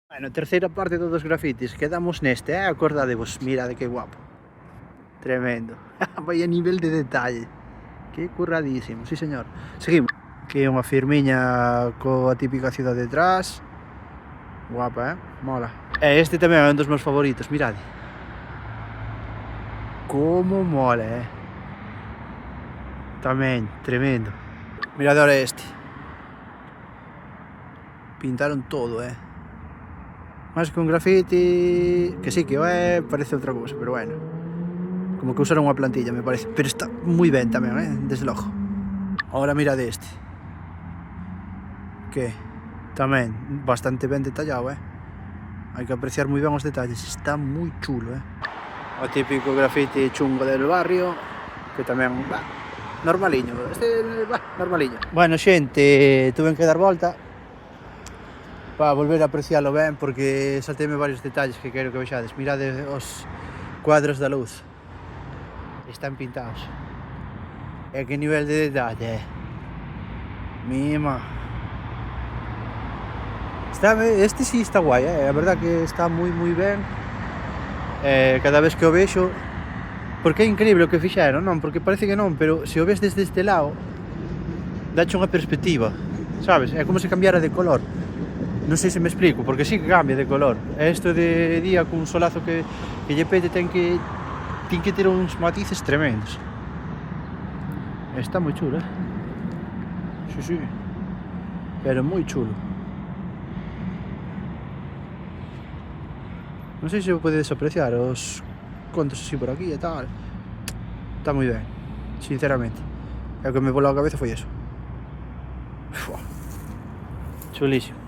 Bueno, terceira parte dos grafitis, quedamos neste, acordadevos, mirade que guapo. Tremendo. Vaya nivel de detalle. Que curradísimo, sí señor. Seguimos. Aquí unha firmiña coa típica cidade detrás. Guapa, mola. E este tamén é un dos meus favoritos, mirade. Como mola, Tamén, tremendo. Mirade ahora este. Pintaron todo, Máis que un grafiti, que sí que parece outra cousa, pero bueno. Como que usaron unha plantilla, me parece. Pero está moi ben tamén, desde logo. Ahora mira deste. Que tamén bastante ben detallado, Hai que apreciar moi ben os detalles, está moi chulo, O típico grafiti chungo del barrio, que tamén, normaliño, normaliño. Bueno, xente, tuve que dar volta para volver a aprecialo ben, porque salteime varios detalles que quero que vexades. Mirade os cuadros da luz, están pintados. E que nivel de detalle, mima. Este sí está guai, a verdad que está moi ben. Cada vez que o vexo, porque é increíble o que fixeron, non? Porque parece que non, pero se o ves desde este lado, dache unha perspectiva, sabes? É como se cambiara de color. Non sei se me explico, porque sí que cambia de color. E isto de día cun solazo que lle pete ten que ter uns matices tremendos. Está moi chulo, Sí. Pero moi chulo. Non sei se o podedes apreciar os contos así por aquí e tal. Está moi ben, sinceramente. E o que me volou a cabeza foi eso. Chulísimo.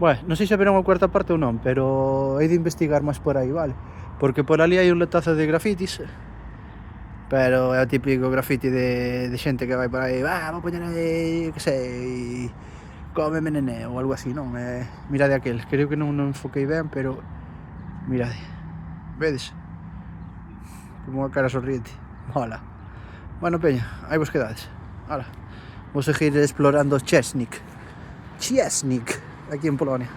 Bueno, non sei se haberá unha cuarta parte ou non, pero hei de investigar máis por aí, vale? Porque por ali hai un letazo de grafitis, pero é o típico grafiti de xente que vai por aí, vou poñer aí, que sei, cómeme nené ou algo así, non? Mirade aquel, creo que non enfoquei ben, pero mirade, vedes? Como unha cara sorriente, mola. Bueno, peña, aí vos quedades. Hala, vou seguir explorando Chesnik, aquí en Polonia.